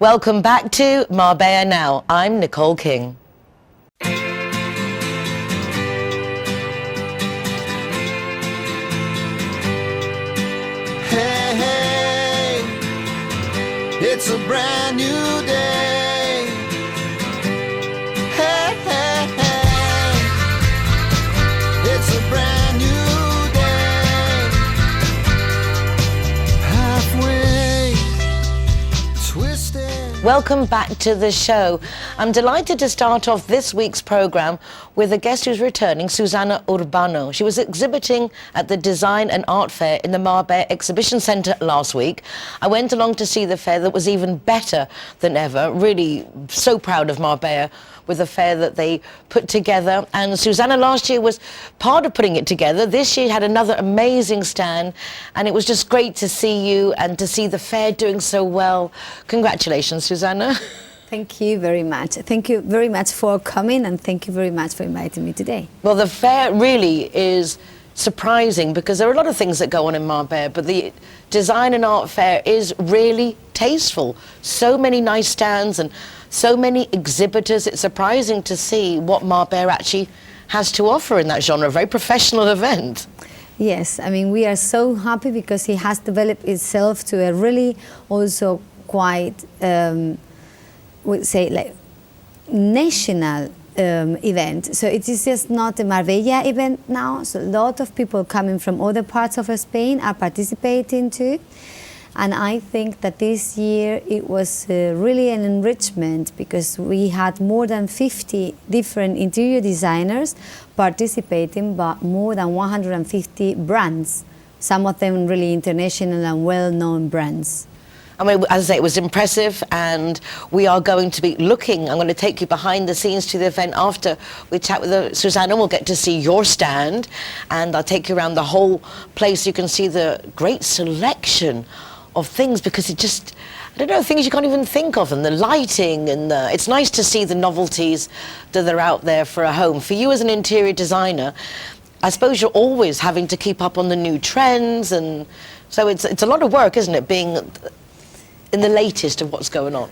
Welcome back to Marbella Now. I'm Nicole King. Hey, hey, it's a brand new day. Hey, hey, hey, it's a brand new day. Halfway twisted. Welcome back to the show. I'm delighted to start off this week's program with a guest who's returning, Susana Urbano. She was exhibiting at the Design and Art Fair in the Marbella Exhibition Centre last week. I went along to see the fair that was even better than ever. Really so proud of Marbella with the fair that they put together. And Susana last year was part of putting it together. This year had another amazing stand, and it was just great to see you and to see the fair doing so well. Congratulations, Susana. Thank you very much. Thank you very much for coming, and thank you very much for inviting me today. Well, the fair really is surprising because there are a lot of things that go on in Marbella, but the Design and Art Fair is really tasteful. So many nice stands and so many exhibitors. It's surprising to see what Marbella actually has to offer in that genre, a very professional event. Yes, I mean, we are so happy because it has developed itself to a really also quite, would say, like national event. So it is just not a Marbella event now. So a lot of people coming from other parts of Spain are participating too. And I think that this year it was really an enrichment because we had more than 50 different interior designers participating, but more than 150 brands, some of them really international and well-known brands. I mean, as I say, it was impressive, and we are going to be looking. I'm going to take you behind the scenes to the event after we chat with Susana. We'll get to see your stand, and I'll take you around the whole place. You can see the great selection of things, because it just, I don't know, things you can't even think of, and the lighting, and it's nice to see the novelties that are out there for a home. For you as an interior designer, I suppose you're always having to keep up on the new trends, and so it's a lot of work, isn't it, being in the latest of what's going on?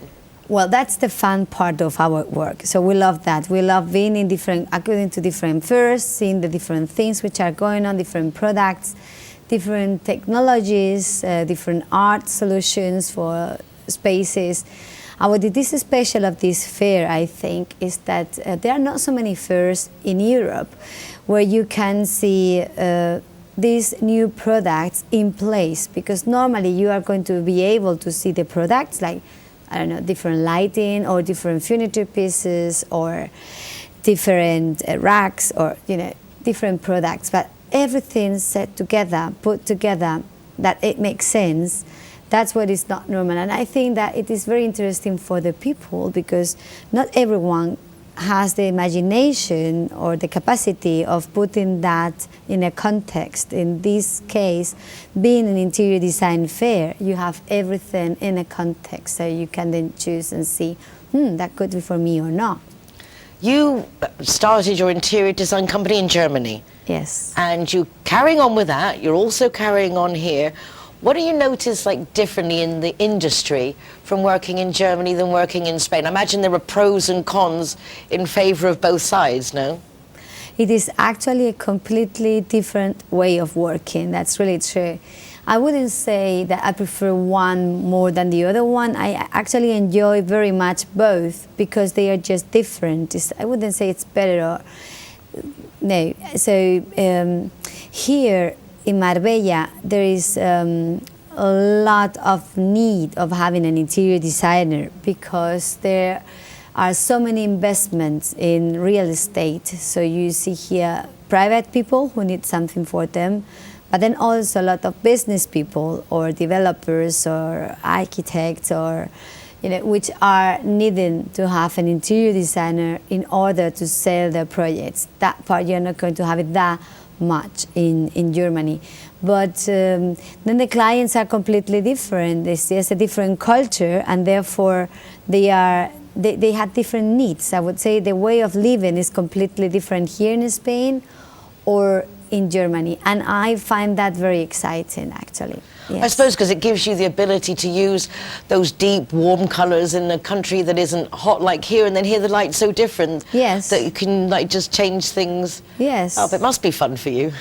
Well, that's the fun part of our work. So we love that. We love being in according to different fairs, seeing the different things which are going on, different products, different technologies, different art solutions for spaces. What is special of this fair, I think, is that there are not so many fairs in Europe where you can see these new products in place, because normally you are going to be able to see the products like, I don't know, different lighting or different furniture pieces or different racks or, you know, different products, but everything set together, put together, that it makes sense. That's what is not normal. And I think that it is very interesting for the people, because not everyone has the imagination or the capacity of putting that in a context. In this case, being an interior design fair, you have everything in a context, so you can then choose and see, that could be for me or not. You started your interior design company in Germany. Yes. And you're carrying on with that. You're also carrying on here. What do you notice like differently in the industry from working in Germany than working in Spain? I imagine there are pros and cons in favor of both sides, no? It is actually a completely different way of working. That's really true. I wouldn't say that I prefer one more than the other one. I actually enjoy very much both because they are just different. I wouldn't say it's better or no. So here in Marbella, there is a lot of need of having an interior designer, because there are so many investments in real estate. So you see here private people who need something for them, but then also a lot of business people or developers or architects or, you know, which are needing to have an interior designer in order to sell their projects. That part you're not going to have it that much in Germany. But then the clients are completely different. It's just a different culture, and therefore they have different needs. I would say the way of living is completely different here in Spain or in Germany, and I find that very exciting, actually. Yes. I suppose because it gives you the ability to use those deep, warm colours in a country that isn't hot like here, and then here the light's so different. Yes. That you can like just change things. Yes. Oh, it must be fun for you.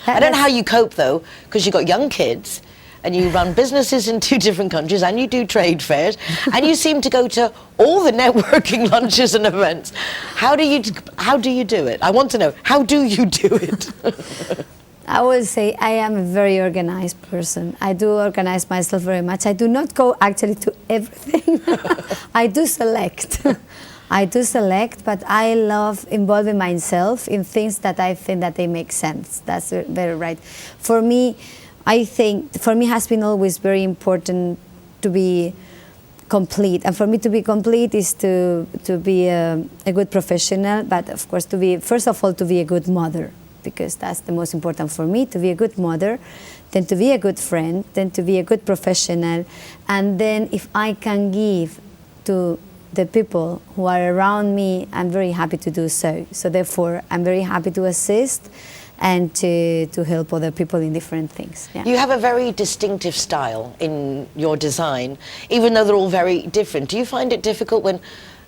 I don't know how you cope though, because you've got young kids, and you run businesses in 2 different countries, and you do trade fairs, and you seem to go to all the networking lunches and events. How do you do it? I want to know, how do you do it? I will say I am a very organized person. I do organize myself very much. I do not go actually to everything. I do select. I do select, but I love involving myself in things that I think that they make sense. That's very right. For me, I think, for me has been always very important to be complete. And for me to be complete is to be a good professional, but of course to be, first of all, to be a good mother, because that's the most important for me, to be a good mother, then to be a good friend, then to be a good professional, and then if I can give to the people who are around me, I'm very happy to do so. So therefore, I'm very happy to assist and to help other people in different things. Yeah. You have a very distinctive style in your design, even though they're all very different. Do you find it difficult when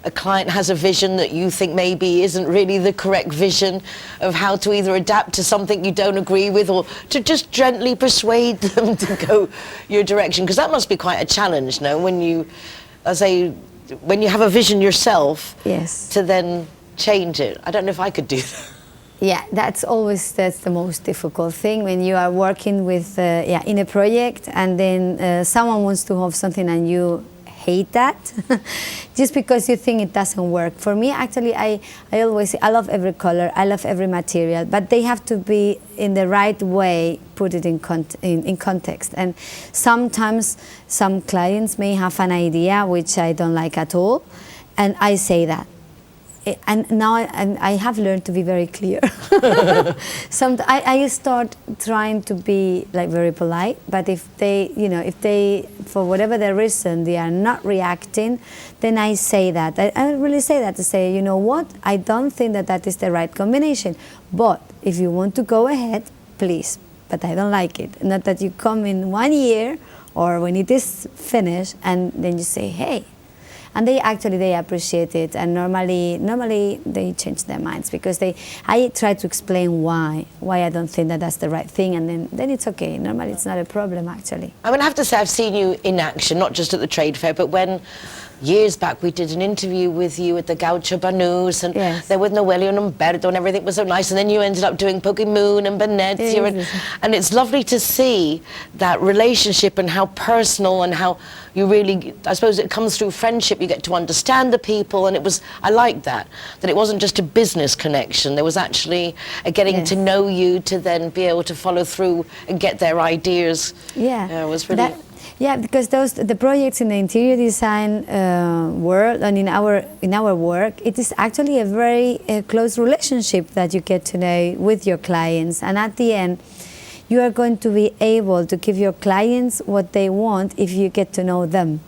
a client has a vision that you think maybe isn't really the correct vision, of how to either adapt to something you don't agree with, or to just gently persuade them to go your direction? Because that must be quite a challenge, no? When you, when you have a vision yourself, Yes. to then change it. I don't know if I could do that. Yeah, that's the most difficult thing when you are working with in a project, and then someone wants to have something and you hate that just because you think it doesn't work. For me, actually, I always say I love every color, I love every material, but they have to be in the right way, put it in context. And sometimes some clients may have an idea which I don't like at all, and I say that. And now I have learned to be very clear. I start trying to be like very polite, but if they, for whatever the reason, they are not reacting, then I say that. I really say that, to say, you know what, I don't think that that is the right combination. But if you want to go ahead, please. But I don't like it. Not that you come in 1 year or when it is finished and then you say, hey. And they appreciate it, and normally they change their minds, because I try to explain why I don't think that that's the right thing, and then it's okay. Normally it's not a problem, actually. I mean, I have to say I've seen you in action, not just at the trade fair, but when years back we did an interview with you at the Gaucho Banús, and yes. there with Noelle and Umberto, and everything was so nice, and then you ended up doing Pokémoon and Venezia, and it's lovely to see that relationship and how personal and how you really, I suppose it comes through friendship, you get to understand the people, and I like that it wasn't just a business connection, there was actually a getting yes. to know you, to then be able to follow through and get their ideas. Yeah, it was really... Yeah, because the projects in the interior design world and in our work, it is actually a very close relationship that you get to know with your clients, and at the end, you are going to be able to give your clients what they want if you get to know them,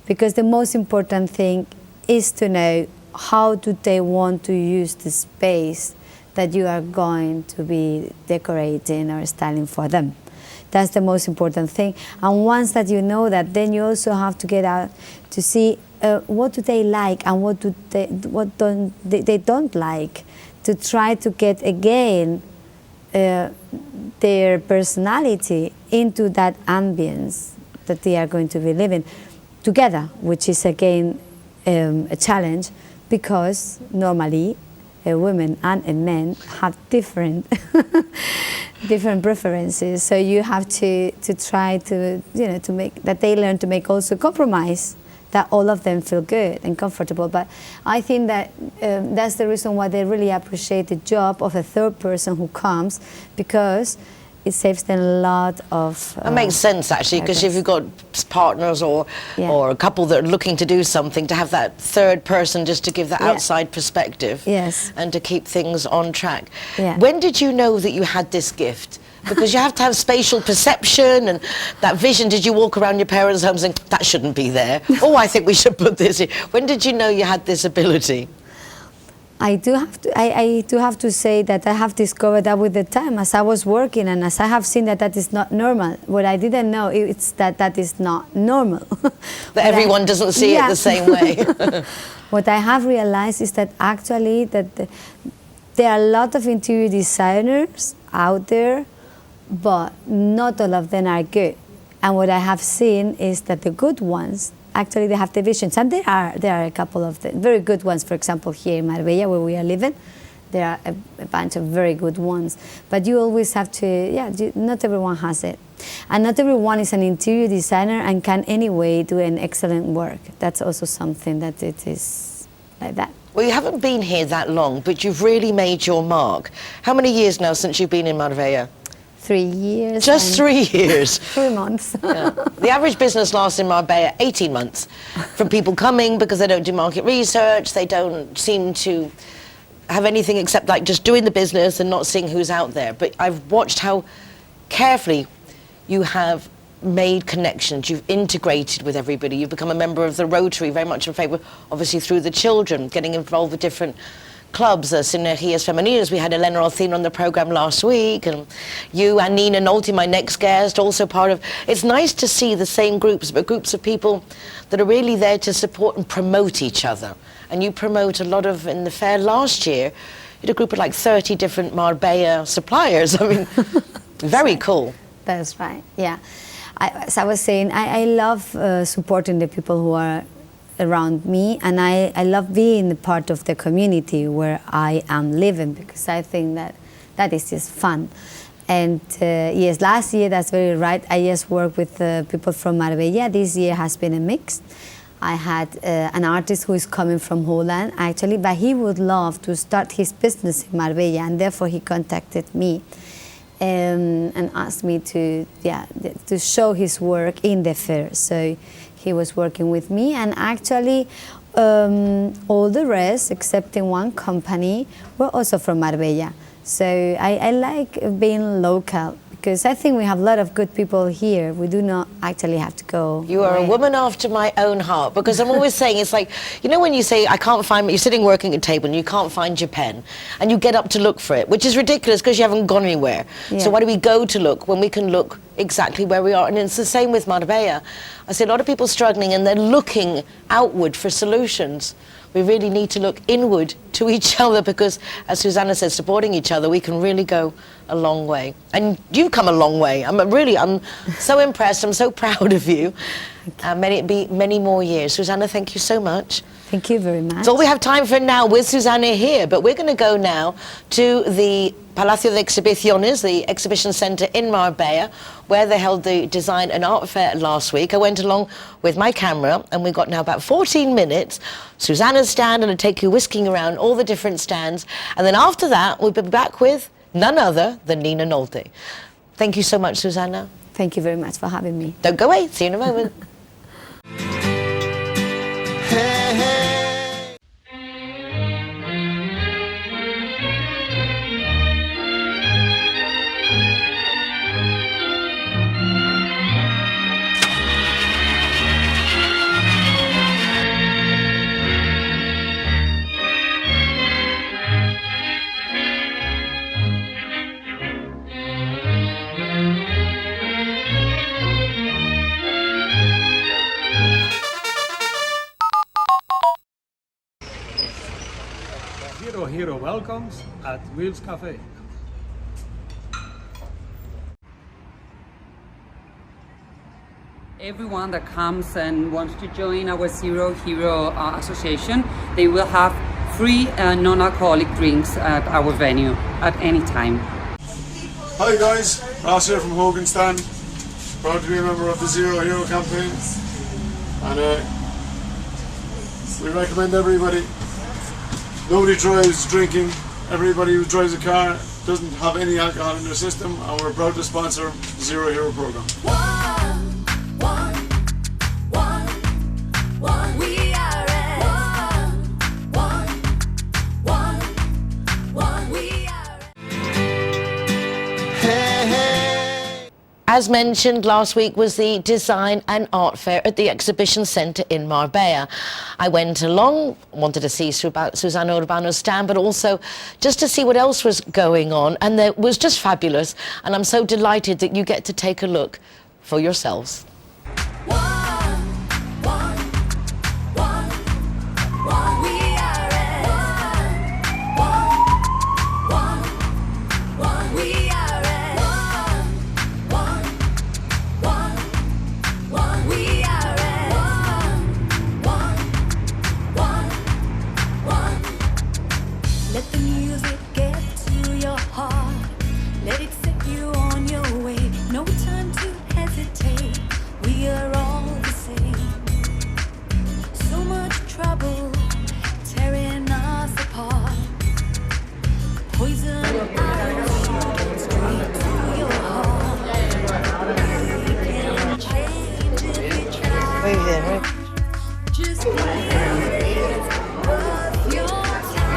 because the most important thing is to know how do they want to use the space that you are going to be decorating or styling for them. That's the most important thing. And once that you know that, then you also have to get out to see what do they like and what don't they don't like, to try to get again their personality into that ambience that they are going to be living together, which is again a challenge, because normally women and men have different different preferences. So you have to try to to make that they learn to make also compromise, that all of them feel good and comfortable. But I think that that's the reason why they really appreciate the job of a third person who comes, because it saves them a lot of... That makes sense, actually, because if you've got partners or a couple that are looking to do something, to have that third person just to give that outside perspective, yes, and to keep things on track. Yeah. When did you know that you had this gift? Because you have to have spatial perception and that vision. Did you walk around your parents' homes and that shouldn't be there? Oh, I think we should put this here. When did you know you had this ability? I do have to say that I have discovered that with the time as I was working, and as I have seen that is not normal. What I didn't know it's that is not normal. That everyone doesn't see it the same way. What I have realized is that actually there are a lot of interior designers out there, but not all of them are good. And what I have seen is that the good ones, actually they have the visions, and there are a couple of the very good ones. For example, here in Marbella, where we are living, there are a bunch of very good ones. But you always have to, not everyone has it. And not everyone is an interior designer and can anyway do an excellent work. That's also something that it is like that. Well, you haven't been here that long, but you've really made your mark. How many years now since you've been in Marbella? 3 years. Just 3 years. 3 months. Yeah. The average business lasts in Marbella 18 months. From people coming because they don't do market research, they don't seem to have anything except like just doing the business and not seeing who's out there. But I've watched how carefully you have made connections, you've integrated with everybody, you've become a member of the Rotary, very much in favour, obviously through the children, getting involved with different clubs, Sinergias Femeninas. We had Elena Alcina on the programme last week, and you and Nina Nolte, my next guest, also part of. It's nice to see the same groups, but groups of people that are really there to support and promote each other. And you promote a lot of, in the fair last year, you had a group of like 30 different Marbella suppliers. I mean, very cool. That's right, yeah. As I was saying, I love supporting the people who are around me, and I love being part of the community where I am living, because I think that is just fun. And yes, last year, that's very right, I just worked with people from Marbella. This year has been a mix. I had an artist who is coming from Holland, actually, but he would love to start his business in Marbella, and therefore he contacted me and asked me to show his work in the fair. So he was working with me, and actually all the rest, except in one company, were also from Marbella. So I like being local, because I think we have a lot of good people here. We do not actually have to go. You are a woman after my own heart, because I'm always saying, it's like, you know when you say, I can't find, you're sitting working at a table and you can't find your pen, and you get up to look for it, which is ridiculous because you haven't gone anywhere. Yeah. So why do we go to look when we can look exactly where we are? And it's the same with Marbella. I see a lot of people struggling and they're looking outward for solutions. We really need to look inward to each other, because, as Susana said, supporting each other, we can really go a long way. And you've come a long way. I'm so impressed. I'm so proud of you. May it be many more years. Susana, thank you so much. Thank you very much. That's all we have time for now with Susana here, but we're going to go now to the Palacio de Exhibiciones, the exhibition centre in Marbella, where they held the design and art fair last week. I went along with my camera, and we got now about 14 minutes. Susana's stand, and I'll take you whisking around all the different stands. And then after that, we'll be back with none other than Nina Nolte. Thank you so much, Susana. Thank you very much for having me. Don't go away. See you in a moment. Hey, hey. Hero welcomes at Wheels Cafe. Everyone that comes and wants to join our Zero Hero Association, they will have free non-alcoholic drinks at our venue at any time. Hi guys, Ross here from Hogan Stand. Proud to be a member of the Zero Hero campaign, and we recommend everybody. Nobody drives drinking. Everybody who drives a car doesn't have any alcohol in their system, and we're proud to sponsor the Zero Hero program. We are as mentioned, last week was the Design and Art Fair at the Exhibition Centre in Marbella. I went along, wanted to see Susana Urbano's stand, but also just to see what else was going on, and it was just fabulous, and I'm so delighted that you get to take a look for yourselves. Let the music get to your heart. Let it set you on your way. No time to hesitate. We are all the same. So much trouble tearing us apart. Poison arrows shooting straight to your heart. We can change if we try. Just believe it's worth your time.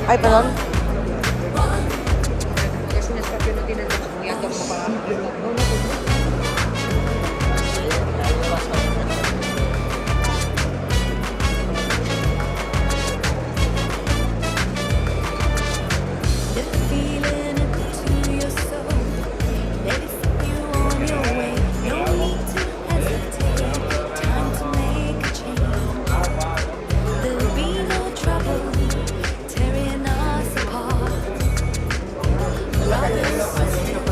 Ay, perdón. Es un espacio no tiene muy autónomo para... Let the feeling into your soul. Let it set you on your way. No need to hesitate. Time to make a change. There'll be no trouble tearing us apart. Brothers, sisters,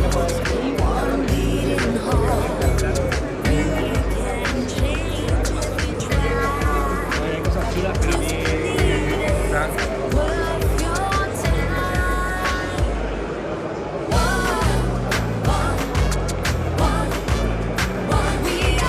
one beating heart. We can change if we try. Just believe it's worth your time. We are we are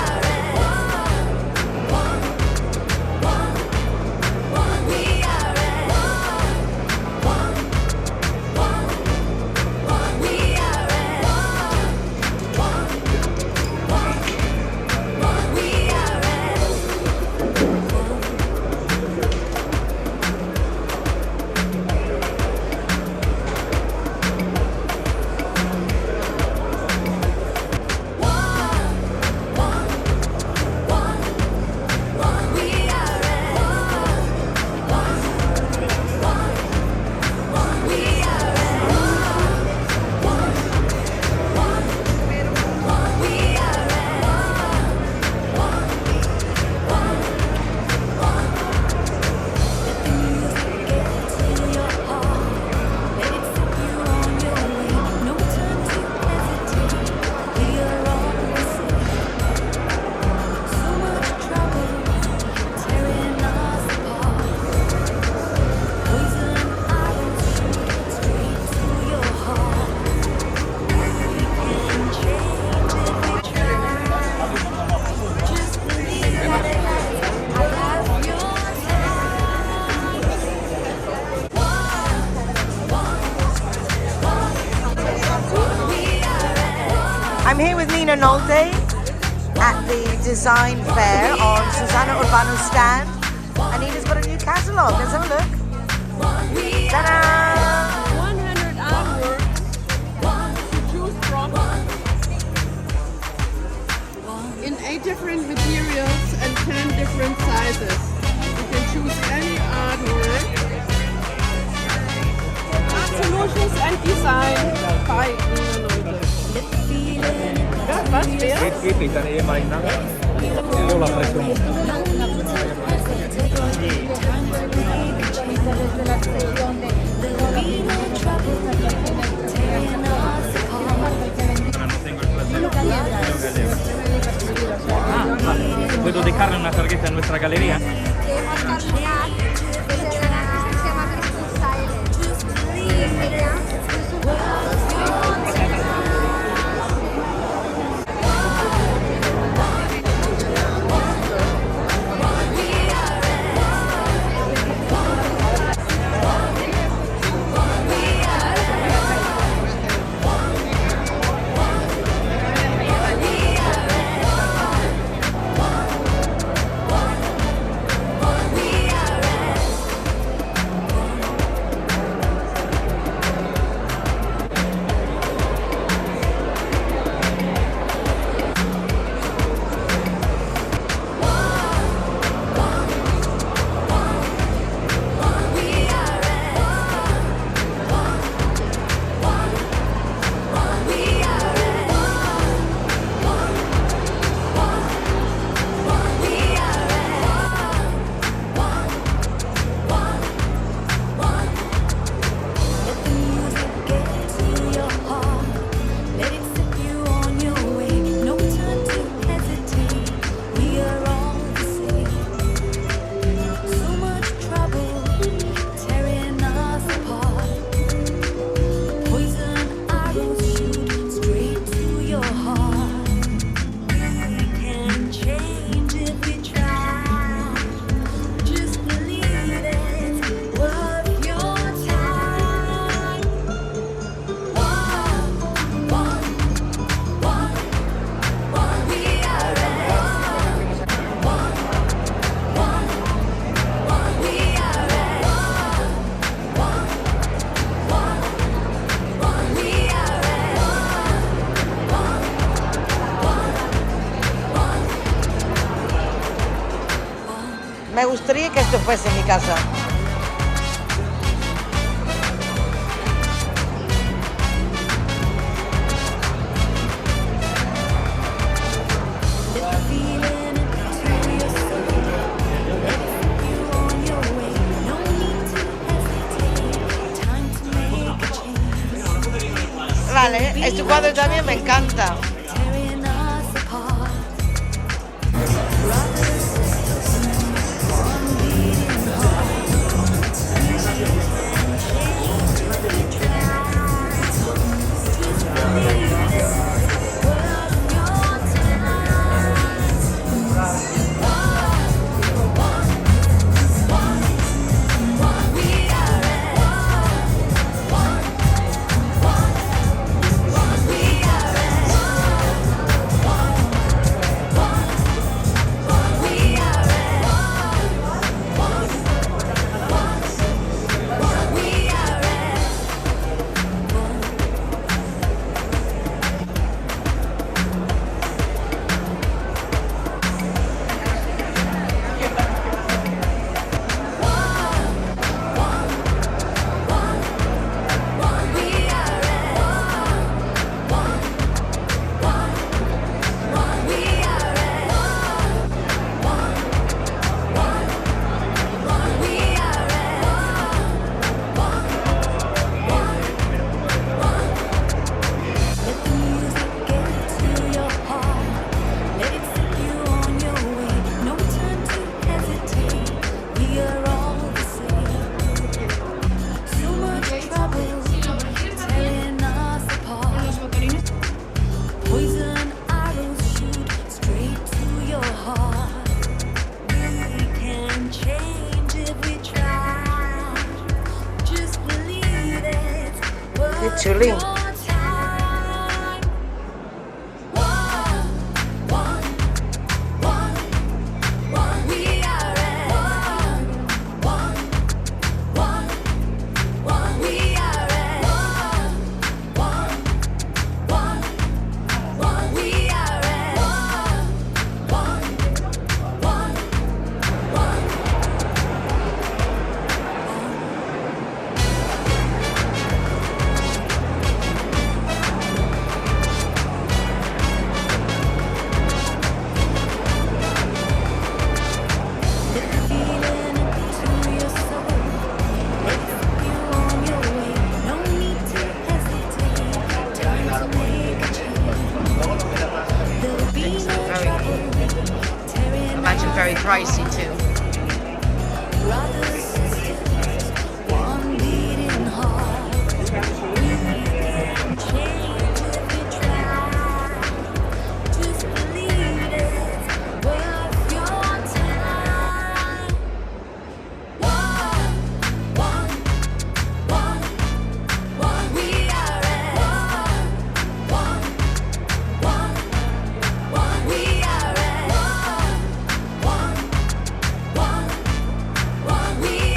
I'm here with Nolte at the design fair on Susana Urbano's stand. And Nina's got a new catalogue. Let's have a look. Ta-da! 100 artworks to choose from in 8 different materials and 10 different sizes. You can choose any artwork. Art solutions and design by Nolte. Was wer? Geht dann eh mal nach. ¿Puedo dejarle una tarjeta en nuestra galería? Me gustaría que esto fuese mi casa. Vale, este cuadro también me encanta. Chulín. Very pricey too. We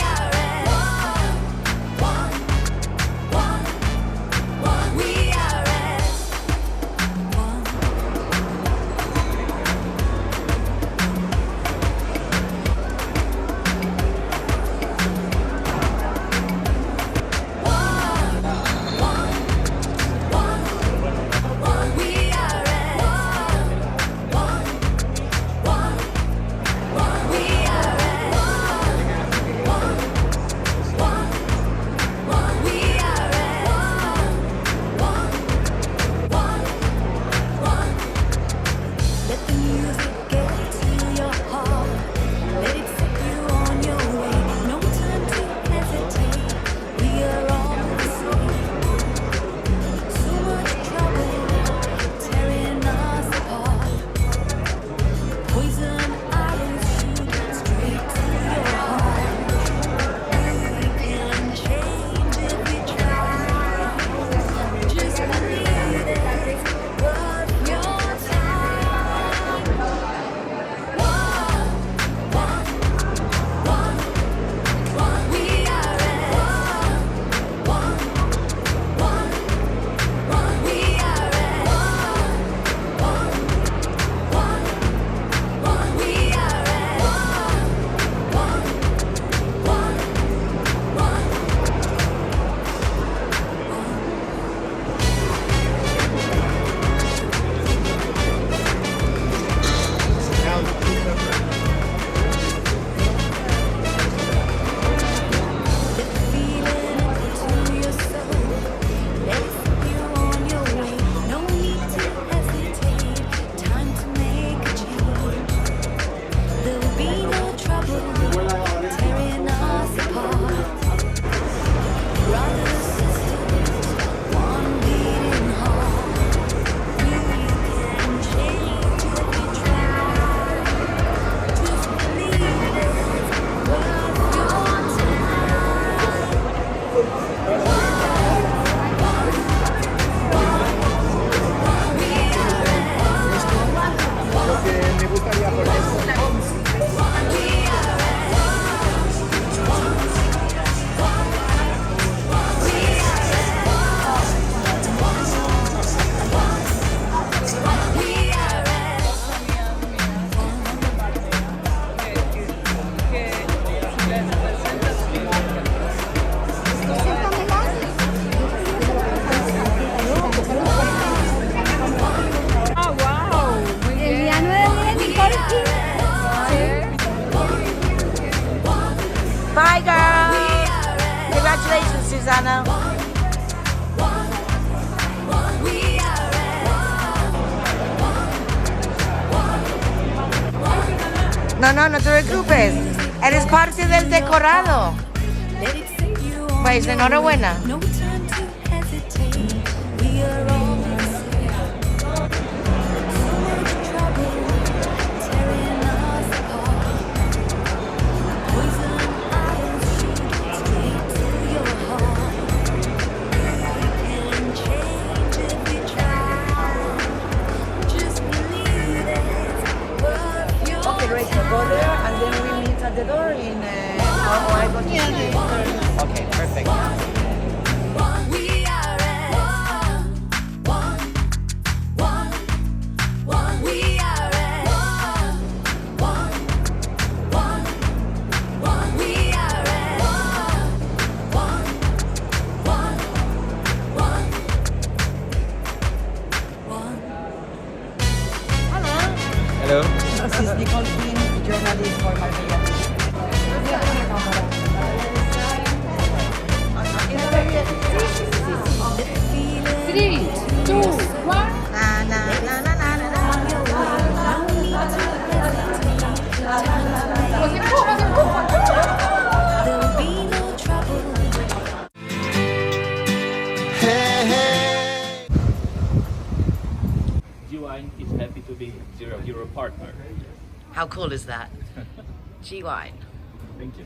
Susana. No, no te preocupes. Eres parte del decorado. Pues enhorabuena. No time to hesitate. We are all the same. So much trouble tearing us apart. Poison arrows shoot straight to your heart. We can change if we try. Just believe it's worth your Okay, Rachel, go there and then we meet at the door in I go to see. Okay, perfect. We are at one. We are at one. We are at one. Hello. This is Nicole, journalist for Marbella. 3, 2, 1. There'll be no trouble. G-Wine is happy to be Zero Hero partner. How cool is that? G-Wine. Thank you.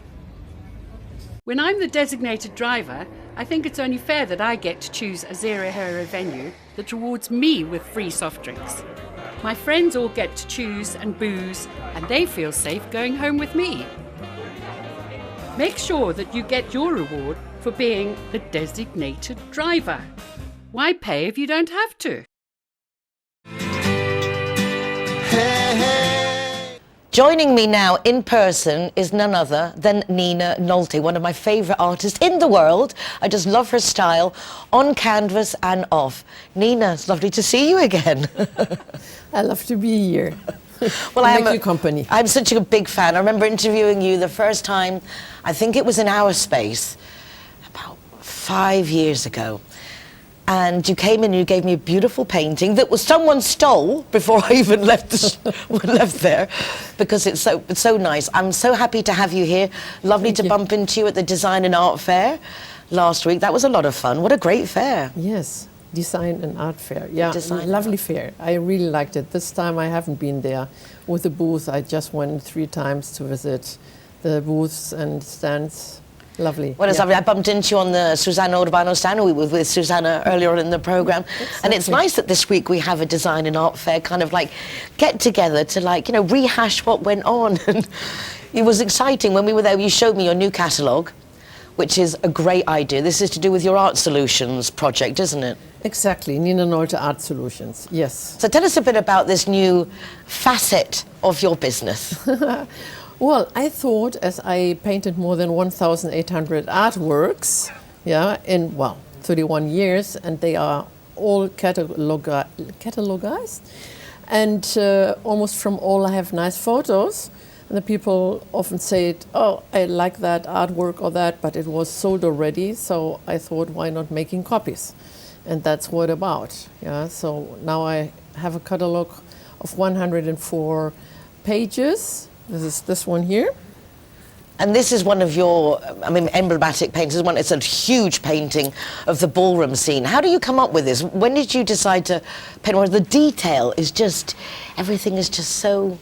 When I'm the designated driver, I think it's only fair that I get to choose a zero hero venue that rewards me with free soft drinks. My friends all get to choose and booze, and they feel safe going home with me. Make sure that you get your reward for being the designated driver. Why pay if you don't have to? Joining me now in person is none other than Nina Nolte, one of my favourite artists in the world. I just love her style, on canvas and off. Nina, it's lovely to see you again. I love to be here. Well, I make you company. I'm such a big fan. I remember interviewing you the first time, I think it was in Our Space, about 5 years ago. And you came in and you gave me a beautiful painting that was someone stole before I even left there, because it's so nice. I'm so happy to have you here. Lovely to bump into you at the Design and Art Fair last week. That was a lot of fun. What a great fair. Yes, Design and Art Fair. Yeah, Design lovely fair. I really liked it. This time I haven't been there with the booth. I just went 3 times to visit the booths and stands. Lovely. Well, it's lovely. I bumped into you on the Susana Urbano stand. We were with Susana earlier on in the programme. Exactly. And it's nice that this week we have a Design and Art Fair kind of like get together to like, you know, rehash what went on. And it was exciting. When we were there, you showed me your new catalogue, which is a great idea. This is to do with your Art Solutions project, isn't it? Exactly, Nina Nolte Art Solutions, yes. So tell us a bit about this new facet of your business. Well, I thought, as I painted more than 1,800 artworks, yeah, in, 31 years, and they are all catalogized, and almost from all I have nice photos, and the people often say, oh, I like that artwork or that, but it was sold already, so I thought, why not making copies? And that's what about, yeah, so now I have a catalog of 104 pages. This is this one here. And this is one of your, emblematic paintings. It's a huge painting of the ballroom scene. How do you come up with this? When did you decide to paint? Where the detail is just, everything is just so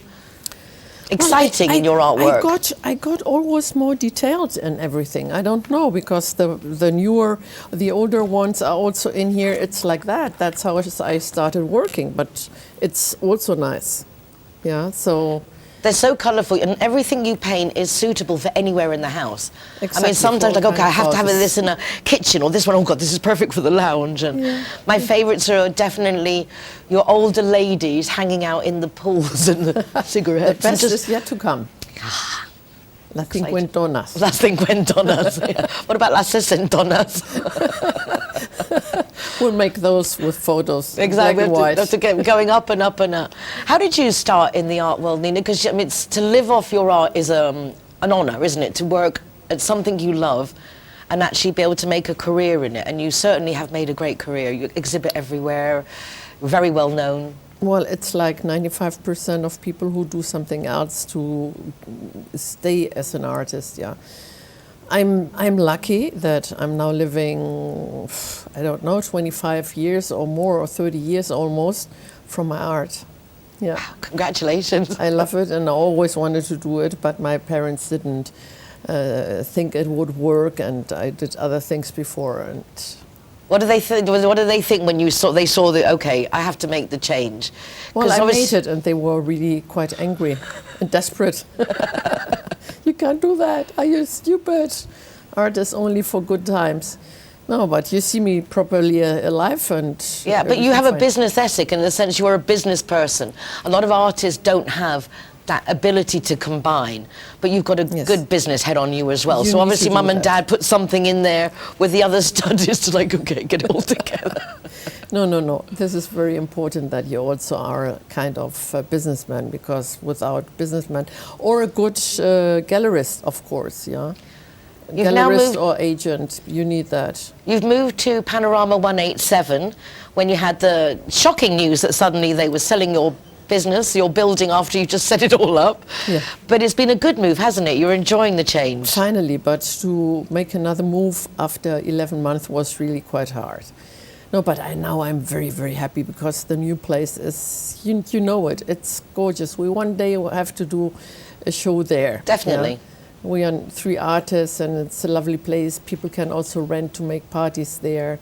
exciting in your artwork. I got always more detailed in everything. I don't know, because the older ones are also in here. It's like that. That's how I started working. But it's also nice. Yeah. So. They're so colourful, and everything you paint is suitable for anywhere in the house. Exactly, sometimes like, okay, I have to have this in a kitchen, or this one, oh God, this is perfect for the lounge. And my favourites are definitely your older ladies hanging out in the pools and the cigarettes. The best is yet to come. Las cincuentonas. Las cincuentonas. Yeah. What about las sesentonas? We'll make those with photos. Exactly. Black and Have to get going up and up and up. How did you start in the art world, Nina? Because to live off your art is an honour, isn't it? To work at something you love and actually be able to make a career in it. And you certainly have made a great career. You exhibit everywhere, very well known. Well, it's like 95% of people who do something else to stay as an artist, yeah. I'm lucky that I'm now living, I don't know, 25 years or more, or 30 years almost, from my art. Yeah. Congratulations. I love it, and I always wanted to do it, but my parents didn't think it would work, and I did other things before. And what do they think? What do they think when they saw that? Okay, I have to make the change. Well, I made it, and they were really quite angry and desperate. You can't do that. Are you stupid? Art is only for good times. No, but you see me properly alive, and yeah. But you have a business ethic in the sense you are a business person. A lot of artists don't have that ability to combine, but you've got a good business head on you as well. So obviously mum and dad put something in there with the other studies to like, okay, get it all together. No. This is very important that you also are a kind of businessman, because without businessman, or a good gallerist, of course, yeah. Gallerist or agent, you need that. You've moved to Panorama 187 when you had the shocking news that suddenly they were selling your business, your building, after you just set it all up. Yeah. But it's been a good move, hasn't it? You're enjoying the change. Finally, but to make another move after 11 months was really quite hard. No, but now I'm very, very happy, because the new place is, you know it, it's gorgeous. We one day will have to do a show there. Definitely. Yeah? We are 3 artists, and it's a lovely place. People can also rent to make parties there.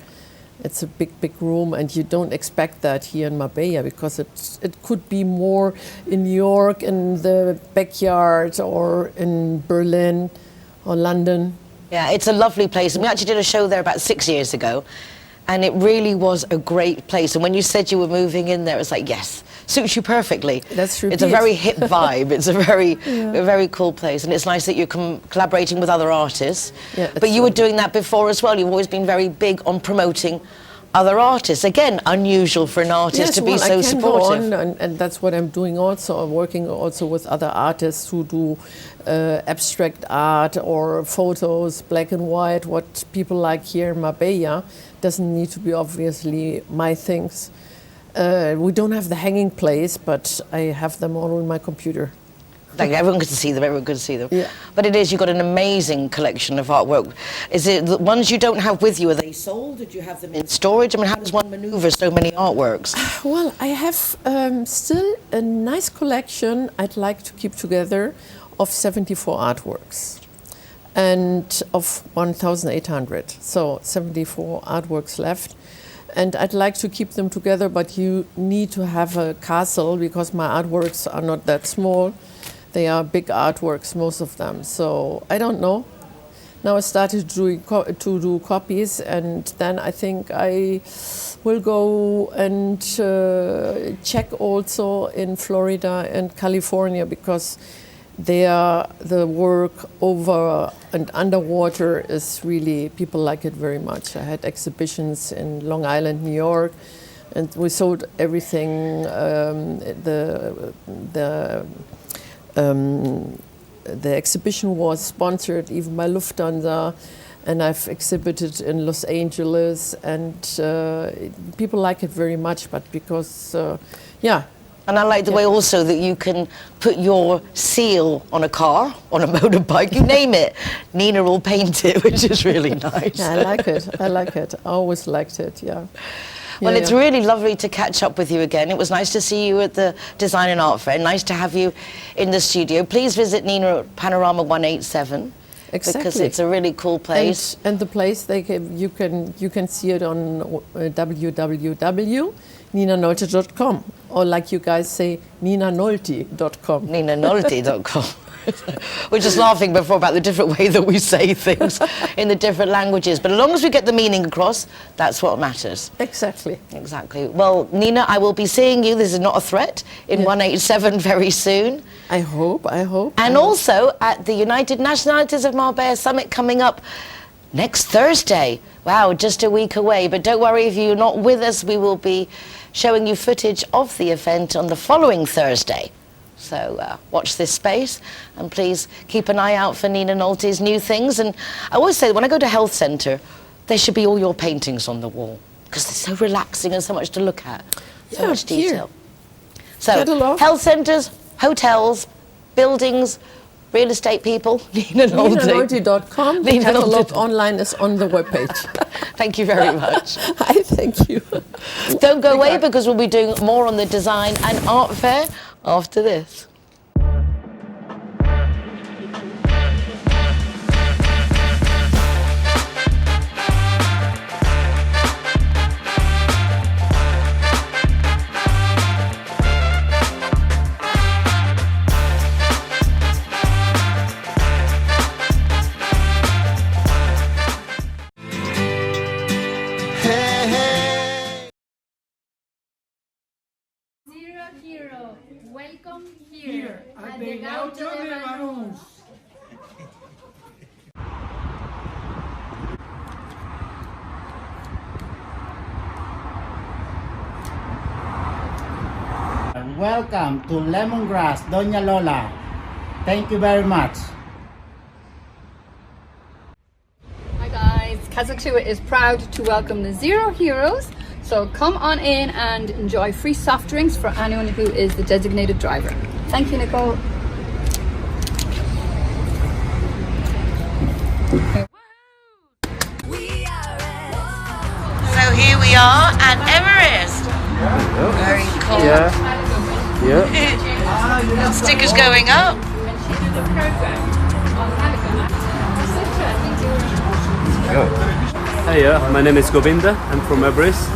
It's a big, big room, and you don't expect that here in Marbella, because it could be more in New York, in the backyard, or in Berlin or London. Yeah, it's a lovely place. And we actually did a show there about 6 years ago, and it really was a great place. And when you said you were moving in there, it's like, yes, suits you perfectly. That's true. It's a very hip vibe. It's a very cool place, and it's nice that you're collaborating with other artists. Yeah, but you were doing that before as well. You've always been very big on promoting other artists. Again, unusual for an artist to be so supportive. Go on, and that's what I'm doing also. I'm working also with other artists who do abstract art or photos, black and white, what people like here in Marbella. Doesn't need to be obviously my things. We don't have the hanging place, but I have them all on my computer. Like everyone can see them, everyone can see them. Yeah. But it is, you've got an amazing collection of artwork. Is it the ones you don't have with you, are they sold? Did you have them in storage? I mean, how does one maneuver so many artworks? Well, I have still a nice collection I'd like to keep together of 74 artworks and of 1,800. So 74 artworks left. And I'd like to keep them together, but you need to have a castle, because my artworks are not that small. They are big artworks, most of them. So I don't know. Now I started to do copies, and then I think I will go and check also in Florida and California, because there the work over and underwater is really, people like it very much. I had exhibitions in Long Island, New York, and we sold everything. The exhibition was sponsored even by Lufthansa, and I've exhibited in Los Angeles, and people like it very much, but because, yeah. And I like the way also that you can put your seal on a car, on a motorbike, you name it. Nina will paint it, which is really nice. Yeah, I like it. I like it. I always liked it, yeah. Well, it's really lovely to catch up with you again. It was nice to see you at the Design and Art Fair. Nice to have you in the studio. Please visit Nina at Panorama 187. Exactly. Because it's a really cool place. And the place, you can see it on www.ninanolte.com, or like you guys say, ninanolte.com. ninanolte.com. We're just laughing before about the different way that we say things in the different languages. But as long as we get the meaning across, that's what matters. Exactly. Exactly. Well, Nina, I will be seeing you, this is not a threat, in 187 very soon. I hope. And also at the United Nationalities of Marbella Summit coming up next Thursday. Wow, just a week away. But don't worry, if you're not with us, we will be showing you footage of the event on the following Thursday. So watch this space, and please keep an eye out for Nina Nolte's new things. And I always say, when I go to health centre, there should be all your paintings on the wall, because they're so relaxing and so much to look at, so much detail. So Catalogue. health centres, hotels, buildings, real estate people, Nina Nolte. NinaNolte.com. The catalogue online is on the webpage. Thank you very much. I thank you. Don't go away, because we'll be doing more on the design and art fair after this. Welcome here at the Gaucho de Banús. Welcome to Lemongrass, Doña Lola. Thank you very much. Hi guys, Kazakhstan is proud to welcome the Zero Heroes. So come on in and enjoy free soft drinks for anyone who is the designated driver. Thank you, Nicole. So here we are at Everest. Very cool. Yeah. Stickers going up. Hi, my name is Govinda. I'm from Everest.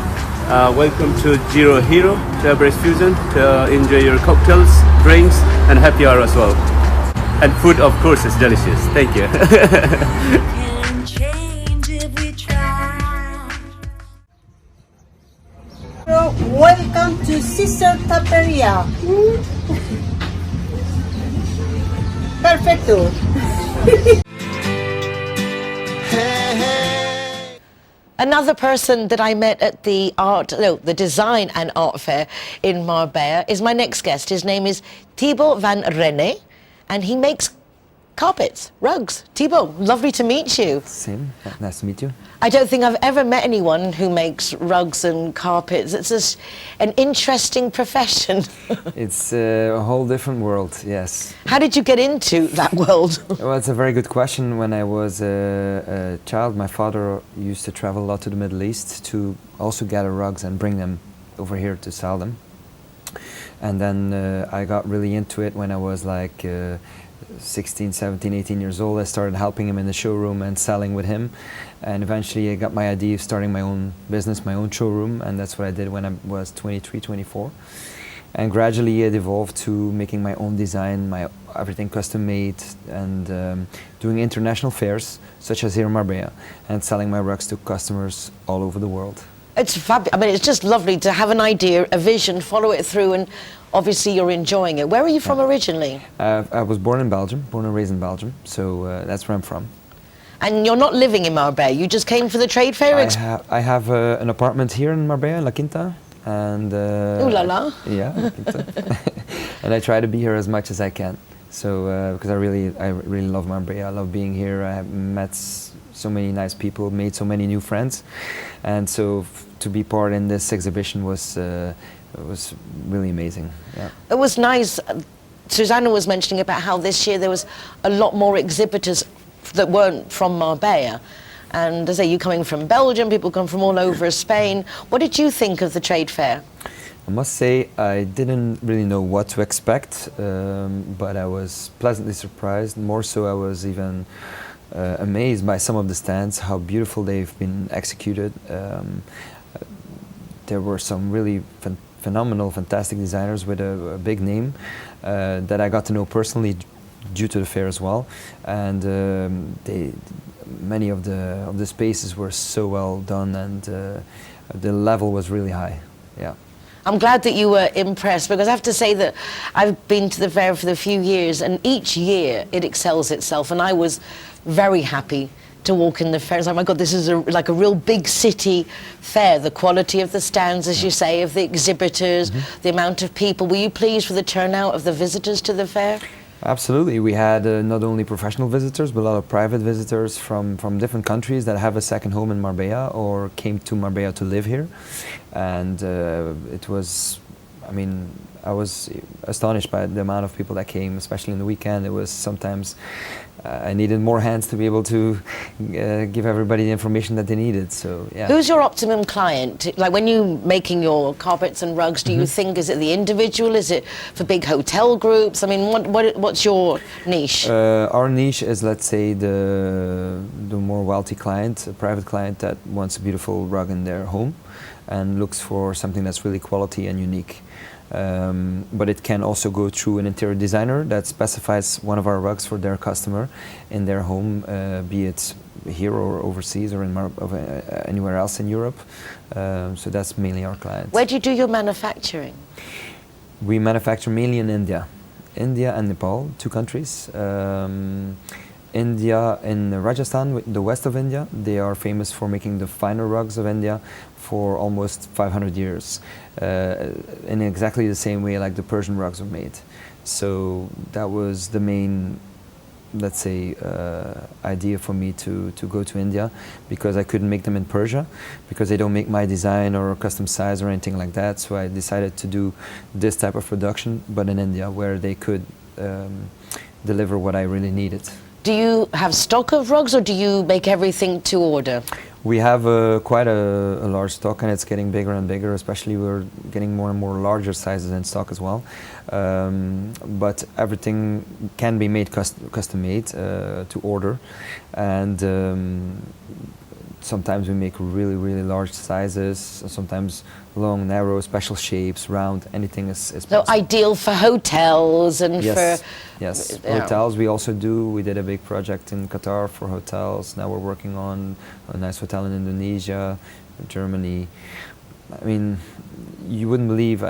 Welcome to Zero Hero, to Everest Fusion, to enjoy your cocktails, drinks, and happy hour as well. And food, of course, is delicious. Thank you. Welcome to Sister Taperia. Perfecto. Another person that I met at the design and art fair in Marbella is my next guest. His name is Thibault van Renne, and he makes carpets, rugs. Thibault, lovely to meet you. Same, nice to meet you. I don't think I've ever met anyone who makes rugs and carpets. It's just an interesting profession. It's a whole different world, yes. How did you get into that world? Well, it's a very good question. When I was a child, my father used to travel a lot to the Middle East to also gather rugs and bring them over here to sell them. And then I got really into it when I was like 16, 17, 18 years old. I started helping him in the showroom and selling with him. And eventually I got my idea of starting my own business, my own showroom, and that's what I did when I was 23, 24. And gradually it evolved to making my own design, everything custom made, and doing international fairs, such as here in Marbella, and selling my rugs to customers all over the world. It's fabulous. I mean, it's just lovely to have an idea, a vision, follow it through, and obviously you're enjoying it. Where are you from originally? I was born in Belgium, born and raised in Belgium, so that's where I'm from. And you're not living in Marbella, you just came for the trade fair? I have an apartment here in Marbella, in La Quinta, and ooh la la. Yeah, La Quinta. And I try to be here as much as I can. So because I really love Marbella. I love being here. I have met so many nice people, made so many new friends, and so to be part in this exhibition was really amazing. Yeah. It was nice. Susana was mentioning about how this year there was a lot more exhibitors that weren't from Marbella. And as I say, you coming from Belgium, people come from all over Spain. What did you think of the trade fair? I must say I didn't really know what to expect, but I was pleasantly surprised. More so, I was even amazed by some of the stands, how beautiful they've been executed. There were some really phenomenal, fantastic designers with a big name that I got to know personally due to the fair as well. And many of the spaces were so well done, and the level was really high. Yeah. I'm glad that you were impressed, because I have to say that I've been to the fair for a few years, and each year it excels itself, and I was very happy to walk in the fair. It's like, oh my God, this is like a real big city fair. The quality of the stands, as you say, of the exhibitors, the amount of people. Were you pleased with the turnout of the visitors to the fair? Absolutely. We had not only professional visitors, but a lot of private visitors from different countries that have a second home in Marbella or came to Marbella to live here. And it was, I mean, I was astonished by the amount of people that came, especially in the weekend. It was sometimes, I needed more hands to be able to give everybody the information that they needed, so yeah. Who's your optimum client? Like when you're making your carpets and rugs, do you think, is it the individual? Is it for big hotel groups? I mean, what's your niche? Our niche is, let's say, the more wealthy client, a private client that wants a beautiful rug in their home and looks for something that's really quality and unique. But it can also go through an interior designer that specifies one of our rugs for their customer in their home, be it here or overseas or in anywhere else in Europe. So that's mainly our clients. Where do you do your manufacturing? We manufacture mainly in India and Nepal, 2 countries. India, in Rajasthan, the west of India, they are famous for making the finer rugs of India for almost 500 years, in exactly the same way like the Persian rugs were made. So that was the main, let's say, idea for me to go to India, because I couldn't make them in Persia, because they don't make my design or custom size or anything like that. So I decided to do this type of production, but in India, where they could deliver what I really needed. Do you have stock of rugs, or do you make everything to order? We have quite a large stock, and it's getting bigger and bigger, especially we're getting more and more larger sizes in stock as well. But everything can be made custom made to order, and sometimes we make really large sizes, sometimes long, narrow, special shapes, round, anything is possible. So ideal for hotels and for... Yes, hotels we also do. We did a big project in Qatar for hotels. Now we're working on a nice hotel in Indonesia, Germany. I mean, you wouldn't believe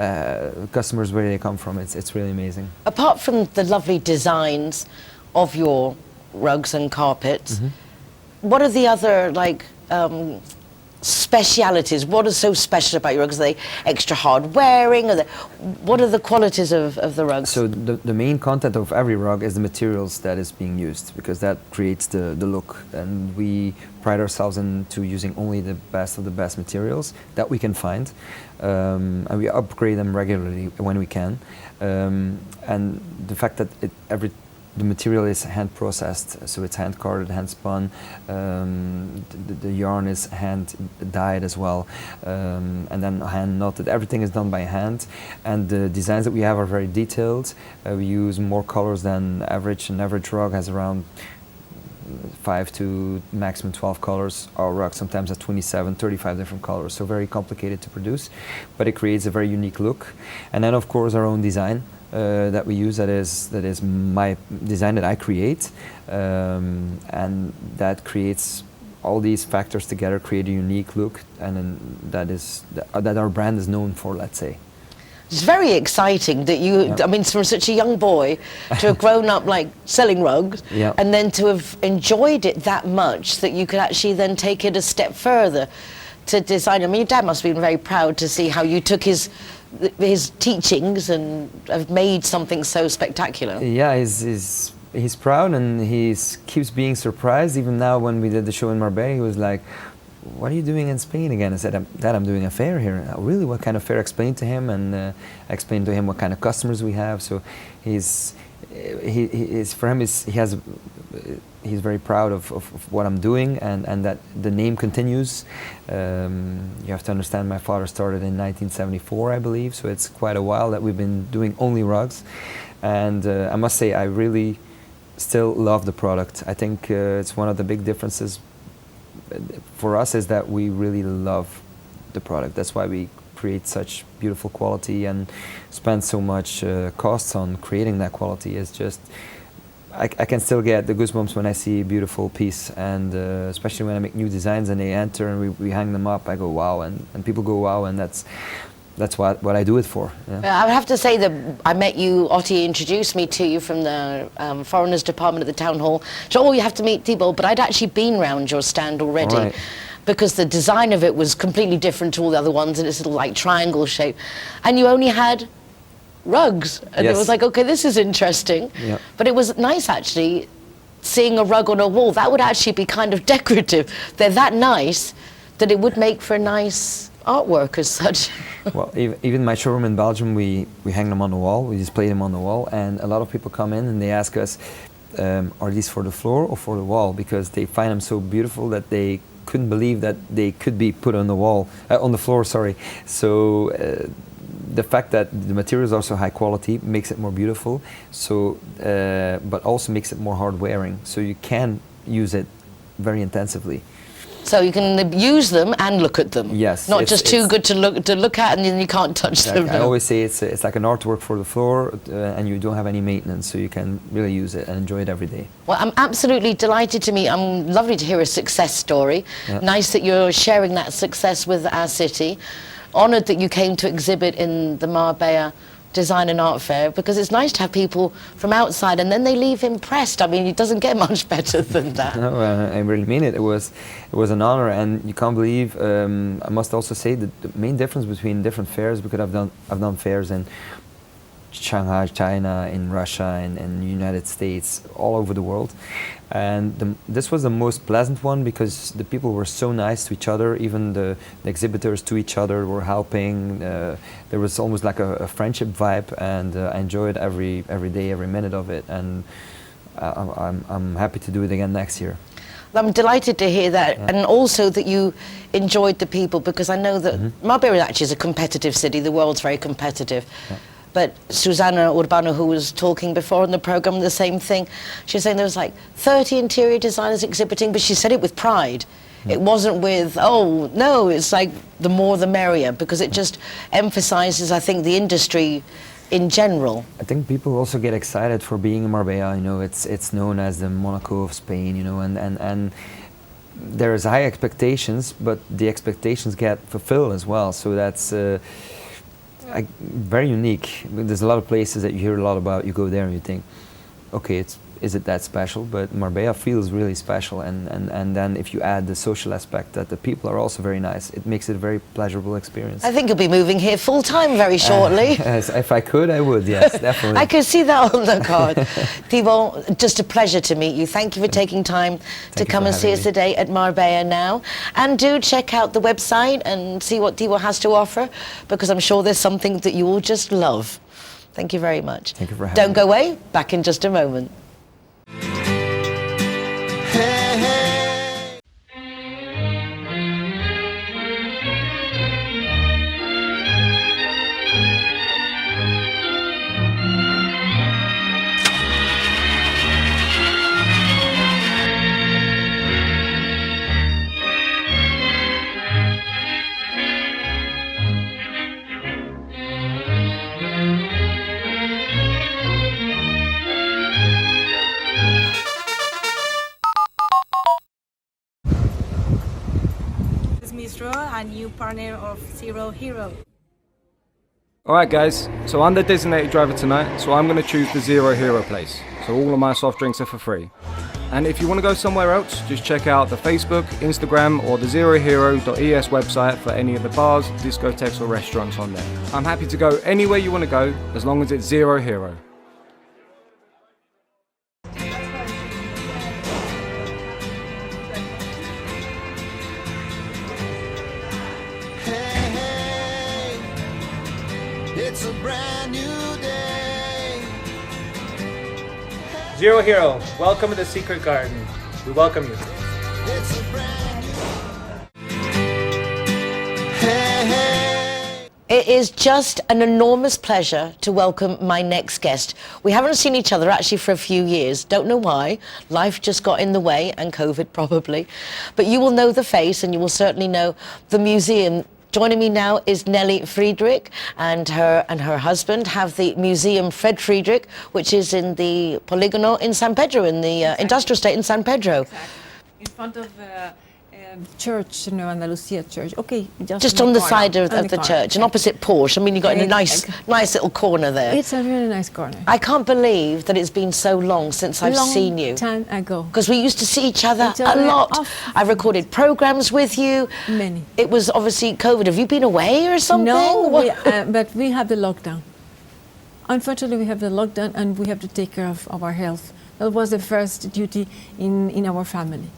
customers where they come from. It's really amazing. Apart from the lovely designs of your rugs and carpets, what are the other, like, specialities? What is so special about your rugs? Are they extra hard wearing? What are the qualities of the rugs? So the main content of every rug is the materials that is being used, because that creates the look, and we pride ourselves into using only the best of the best materials that we can find, and we upgrade them regularly when we can, and the fact that the material is hand processed, so it's hand carded, hand spun. The yarn is hand dyed as well, and then hand knotted. Everything is done by hand, and the designs that we have are very detailed. We use more colors than average. An average rug has around 5 to maximum 12 colors. Our rug sometimes has 27, 35 different colors, so very complicated to produce, but it creates a very unique look. And then of course our own design that we use, that is my design that I create, and that creates all these factors together, create a unique look, and then that our brand is known for, let's say. It's very exciting that you, I mean, from such a young boy to have grown up like selling rugs, and then to have enjoyed it that much that you could actually then take it a step further to design. I mean, your dad must have been very proud to see how you took his teachings and have made something so spectacular. Yeah, he's proud, and he keeps being surprised. Even now when we did the show in Marbella, he was like, "What are you doing in Spain again?" I said, "Dad, I'm doing a fair here." "Really? What kind of fair?" I explained to him, and I explained to him what kind of customers we have. So he's very proud of what I'm doing, and that the name continues. You have to understand, my father started in 1974, I believe, so it's quite a while that we've been doing only rugs. And I must say, I really still love the product. I think it's one of the big differences for us is that we really love the product. That's why we create such beautiful quality and spend so much costs on creating that quality. It's just, I can still get the goosebumps when I see a beautiful piece, and especially when I make new designs and they enter and we hang them up, I go wow, and people go wow, and that's what I do it for. Yeah. I would have to say that I met you, Otti introduced me to you from the Foreigners Department at the Town Hall. So, you have to meet Thibault, but I'd actually been round your stand already. All right. Because the design of it was completely different to all the other ones, and it's little like triangle shape. And you only had rugs. And Yes. it was like, okay, this is interesting. Yeah. But it was nice actually, seeing a rug on a wall. That would actually be kind of decorative. They're that nice that it would make for nice artwork as such. Well, even my showroom in Belgium, we hang them on the wall, we display them on the wall, and a lot of people come in and they ask us, are these for the floor or for the wall? Because they find them so beautiful that they couldn't believe that they could be put on the wall, on the floor, sorry. So the fact that the materials are so high quality makes it more beautiful, so, but also makes it more hard wearing, so you can use it very intensively. So you can use them and look at them. Yes. Not just too good to look at and then you can't touch them. I always say it's like an artwork for the floor, and you don't have any maintenance, so you can really use it and enjoy it every day. Well, I'm absolutely delighted to meet. I'm lovely to hear a success story. Yeah. Nice that you're sharing that success with our city. Honoured that you came to exhibit in the Marbella Design and Art Fair, because it's nice to have people from outside and then they leave impressed. I mean, it doesn't get much better than that. No, I really mean it. It was an honor, and you can't believe. I must also say that the main difference between different fairs, because I've done fairs in Shanghai, China, in Russia, and United States, all over the world, and this was the most pleasant one because the people were so nice to each other. Even the exhibitors to each other were helping. There was almost like a friendship vibe, and I enjoyed every day, every minute of it, and I'm happy to do it again next year. I'm delighted to hear that, and also that you enjoyed the people, because I know that Marbella actually is a competitive city. The world's very competitive. Yeah. But Susana Urbano, who was talking before in the program, the same thing. She was saying there was like 30 interior designers exhibiting, but she said it with pride. It wasn't with, oh, no, it's like the more the merrier, because it just emphasizes, I think, the industry in general. I think people also get excited for being in Marbella. You know, it's known as the Monaco of Spain, you know, and there's high expectations, but the expectations get fulfilled as well. So that's very unique. I mean, there's a lot of places that you hear a lot about. You go there and you think, okay, is it that special? But Marbella feels really special, and then if you add the social aspect, that the people are also very nice, it makes it a very pleasurable experience. I think you'll be moving here full time very shortly. Yes, if I could, I would, yes, definitely. I could see that on the card. Thibault, just a pleasure to meet you. Thank you for taking time to come and see us today at Marbella Now. And do check out the website and see what Thibault has to offer, because I'm sure there's something that you will just love. Thank you very much. Thank you for having me. Don't go away, back in just a moment. A new partner of Zero Hero. Alright guys, so I'm the designated driver tonight, so I'm going to choose the Zero Hero place. So all of my soft drinks are for free. And if you want to go somewhere else, just check out the Facebook, Instagram or the zerohero.es website for any of the bars, discotheques or restaurants on there. I'm happy to go anywhere you want to go, as long as it's Zero Hero. It's a brand new day. Zero Hero, welcome to the Secret Garden. We welcome you. It's a brand new It is just an enormous pleasure to welcome my next guest. We haven't seen each other actually for a few years. Don't know why. Life just got in the way, and COVID probably. But you will know the face, and you will certainly know the museum. Joining me now is Nelly Friedrich, and her husband have the Museum Fred Friedrich, which is in the Poligono in San Pedro, in the industrial estate in San Pedro. Exactly. In front of church, Andalusia church. Okay, Just in on the corner, side of the corner. church, and opposite Porsche. I mean, you've got a nice little corner there. It's a really nice corner. I can't believe that it's been so long since I've seen you. Long time ago. Because we used to see each other a lot. I recorded programs with you. Many. It was obviously COVID. Have you been away or something? No, but we have the lockdown. Unfortunately, we have the lockdown and we have to take care of our health. That was the first duty in our family.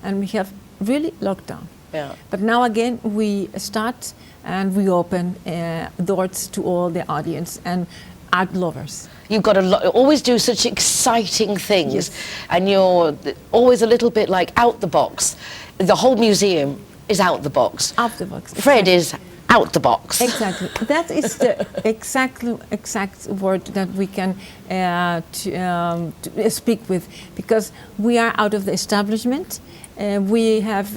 And we have really locked down. Yeah. But now again, we start and we open doors to all the audience and art lovers. You've got always do such exciting things, Yes. and you're always a little bit like out the box. The whole museum is out the box. Out the box. Fred is out the box. Exactly. That is the exact word that we can to speak with, because we are out of the establishment. We have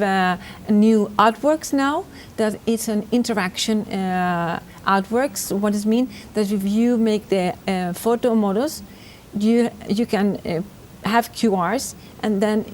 new artworks now. That it's an interaction artworks. What does it mean? That if you make the photo models, you can have QRs, and then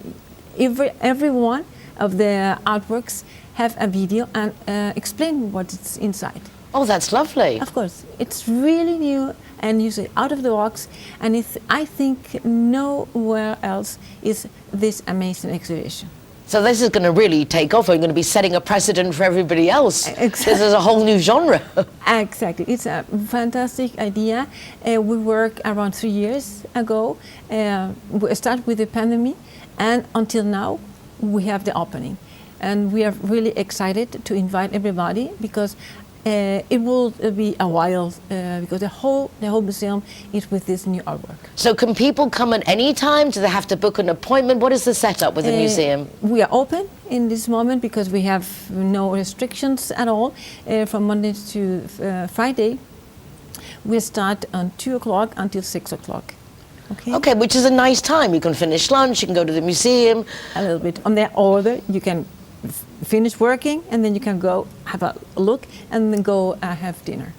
every one of the artworks have a video and explain what's inside. Oh, that's lovely. Of course, it's really new and you say out of the box, and I think nowhere else is this amazing exhibition. So this is going to really take off. We're going to be setting a precedent for everybody else. Exactly. This is a whole new genre. Exactly. It's a fantastic idea. We worked around 3 years ago. We started with the pandemic, and until now, we have the opening. And we are really excited to invite everybody, because it will be a while, because the whole museum is with this new artwork. So can people come at any time? Do they have to book an appointment? What is the setup with the museum? We are open in this moment because we have no restrictions at all. From Monday to Friday, we start on 2 o'clock until 6 o'clock. Okay, which is a nice time. You can finish lunch, you can go to the museum. A little bit. On the order, you can finish working, and then you can go have a look, and then go have dinner.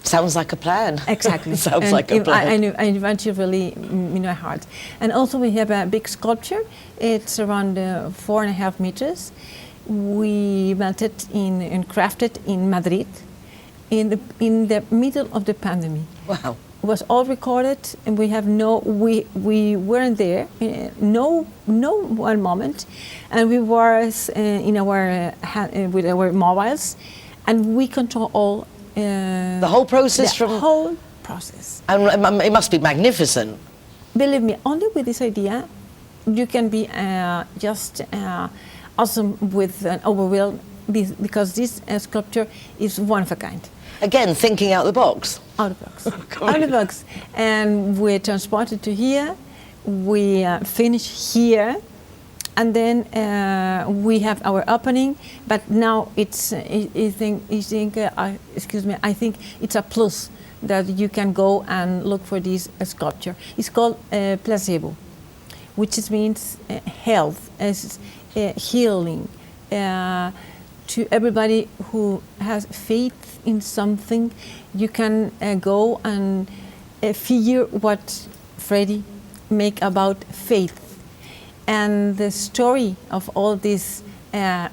Sounds like a plan. Exactly. Sounds like a plan. I invite you really in my heart. And also we have a big sculpture. It's around 4.5 meters. We melted and crafted in Madrid in the middle of the pandemic. Wow. It was all recorded, and we have we weren't there, no one moment, and we were in our with our mobiles, and we control all the whole process the whole process. And it must be magnificent. Believe me, only with this idea, you can be just awesome with an overwhelm, because this sculpture is one of a kind. Again, thinking out the box. Out of the box. Out of the box. And we're transported to here. We finish here. And then we have our opening. But now it's, I think it's a plus that you can go and look for this sculpture. It's called placebo, which means health, healing. To everybody who has faith in something, you can go and figure what Freddie make about faith. And the story of all this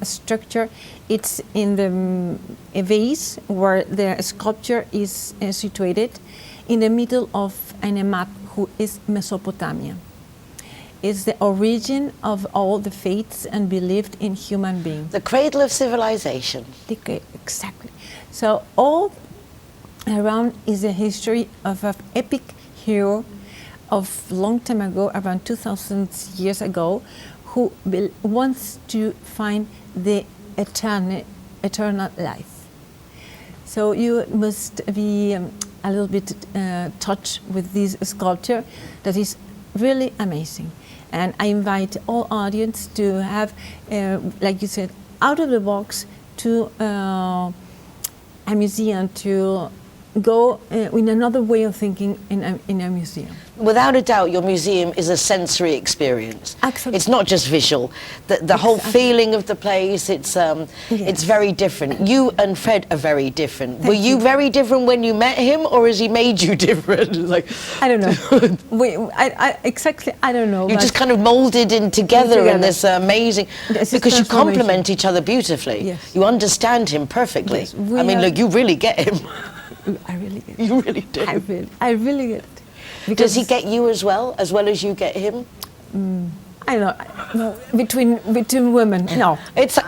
structure, it's in the vase where the sculpture is situated in the middle of a map who is Mesopotamia. Is the origin of all the faiths and believed in human beings. The cradle of civilization. Exactly. So all around is a history of an epic hero of long time ago, around 2,000 years ago, who wants to find the eternal life. So you must be a little bit touched with this sculpture that is really amazing. And I invite all audience to have, like you said, out of the box to a museum, to go in another way of thinking in a museum. Without a doubt, your museum is a sensory experience. Absolutely. It's not just visual. The whole feeling of the place, it's very different. You and Fred are very different. Were you very different when you met him, or has he made you different? Like, I don't know. I don't know. You just kind of molded in together in this amazing, because you complement each other beautifully. Yes. You understand him perfectly. Yes, I mean, look, you really get him. I really get it. You really do. I really get it. Does he get you as well as you get him? I don't know. Between women, no. It's.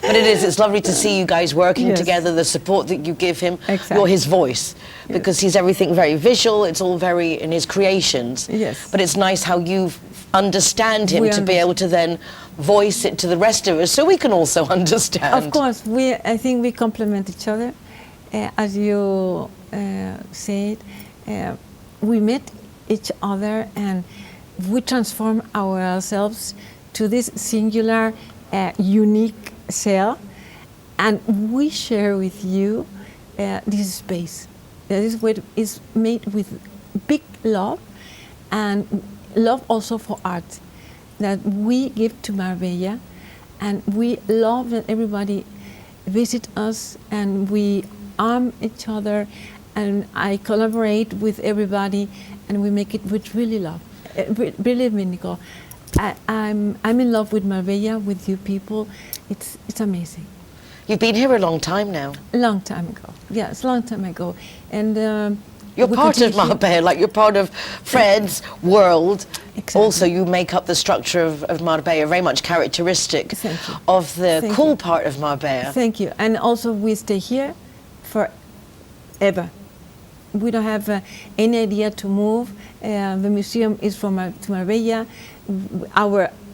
But it's lovely to see you guys working together, the support that you give him. Exactly. You're his voice, because he's everything very visual, it's all very in his creations. Yes. But it's nice how you understand him to be able to then voice it to the rest of us, so we can also understand. Of course, I think we complement each other. As you said, we met each other and we transform ourselves to this singular, unique self, and we share with you this space. This is made with big love, and love also for art that we give to Marbella, and we love that everybody visit us and we arm each other, and I collaborate with everybody, and we make it with really love. Believe me, Nicole, I'm in love with Marbella, with you people. It's amazing. You've been here a long time now. A long time ago. Yes, a long time ago. And you're part of Marbella, like you're part of Fred's world. Exactly. Also, you make up the structure of Marbella, very much characteristic of the cool part of Marbella. Thank you. And also, we stay here forever. We don't have any idea to move. The museum is to Marbella.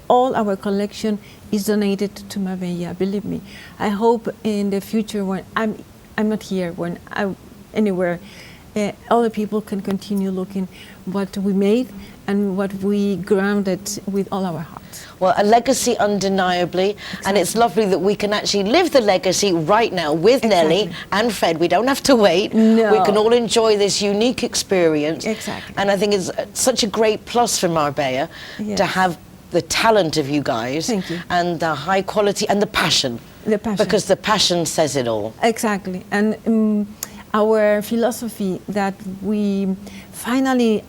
All our collection is donated to Marbella. Believe me. I hope in the future, when I'm not here, when I'm anywhere, other people can continue looking what we made and what we grounded with all our hearts. Well, a legacy undeniably, and it's lovely that we can actually live the legacy right now with Nelly and Fred. We don't have to wait. No. We can all enjoy this unique experience. Exactly. And I think it's such a great plus for Marbella to have the talent of you guys. Thank you. And the high quality and the passion. The passion. Because the passion says it all. Exactly. And our philosophy that we finally,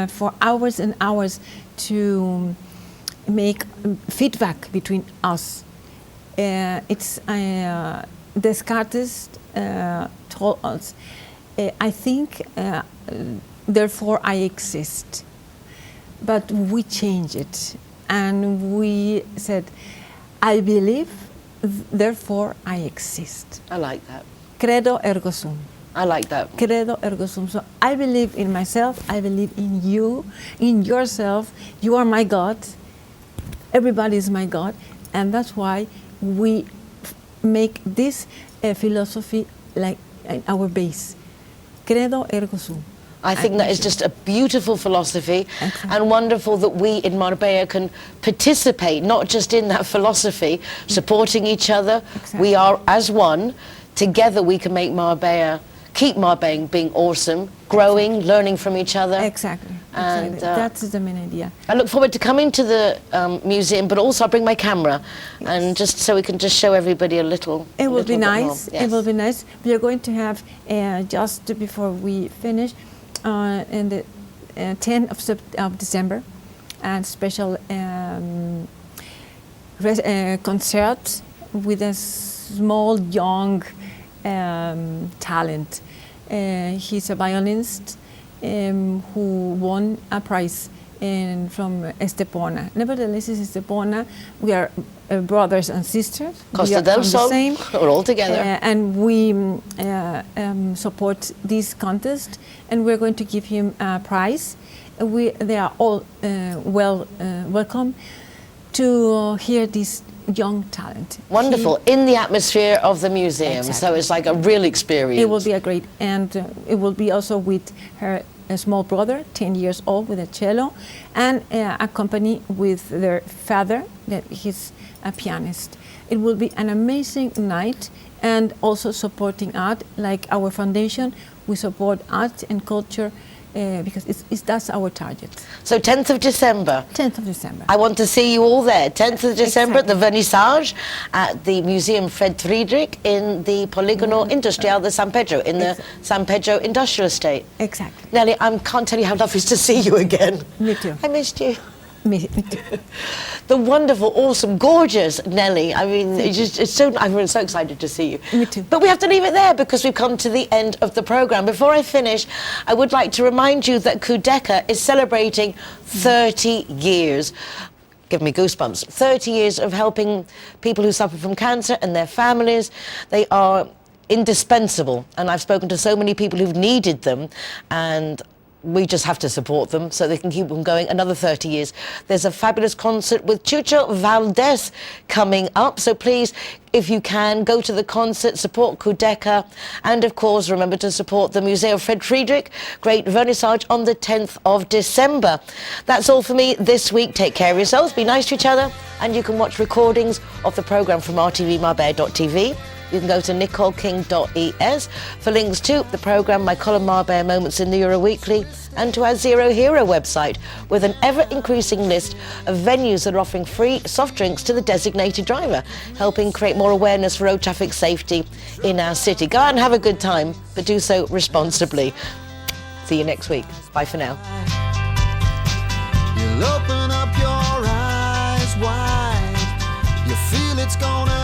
for hours and hours, to make feedback between us. It's Descartes told us, I think, therefore I exist. But we changed it, and we said, I believe, therefore I exist. I like that. Credo ergo sum. I like that. Credo ergo sum. So I believe in myself, I believe in you, in yourself. You are my God. Everybody is my God. And that's why we make this philosophy like our base. Credo ergo sum. I think that is just a beautiful philosophy, and wonderful that we in Marbella can participate, not just in that philosophy, supporting each other. We are as one. Together we can make Marbella, keep Marbella being awesome, growing, learning from each other. Exactly. And that's the main idea. I look forward to coming to the museum, but also I'll bring my camera, and just so we can just show everybody a little. It will be nice. It will be nice. We are going to have just before we finish, in the 10th of December, and special concert with a small young talent. He's a violinist who won a prize from Estepona. Nevertheless, it's Estepona. We are brothers and sisters. Costa del Sol, we're all together. And we support this contest, and we're going to give him a prize. They are all welcome to hear this young talent. Wonderful, in the atmosphere of the museum, so it's like a real experience. It will be a great, and it will be also with her small brother, 10 years old, with a cello, and accompanied with their father, that he's a pianist. It will be an amazing night and also supporting art. Like our foundation, we support art and culture because that's our target. So 10th of December. 10th of December. I want to see you all there. 10th of December at the vernissage at the Museum Friedrich in the Polígono Industrial de San Pedro, in the San Pedro Industrial Estate. Exactly. Nelly, I can't tell you how lovely it is to see you again. Me too. I missed you. Me too. The wonderful, awesome, gorgeous Nelly. I mean, I'm so excited to see you. Me too. But we have to leave it there because we've come to the end of the programme. Before I finish, I would like to remind you that Kudeka is celebrating 30 years. Give me goosebumps. 30 years of helping people who suffer from cancer and their families. They are indispensable, and I've spoken to so many people who've needed them, and we just have to support them so they can keep them going another 30 years. There's a fabulous concert with Chucho Valdez coming up, so please, if you can, go to the concert, support Kudeka, and of course remember to support the Museo Friedrich, great vernissage on the 10th of December. That's all for me this week. Take care of yourselves, be nice to each other, and you can watch recordings of the programme from rtvmarbella.tv. You can go to nicoleking.es for links to the programme, my column Marbella Moments in the Euro Weekly, and to our Zero Hero website with an ever-increasing list of venues that are offering free soft drinks to the designated driver, helping create more awareness for road traffic safety in our city. Go out and have a good time, but do so responsibly. See you next week. Bye for now. You'll open up your eyes wide. You feel it's gonna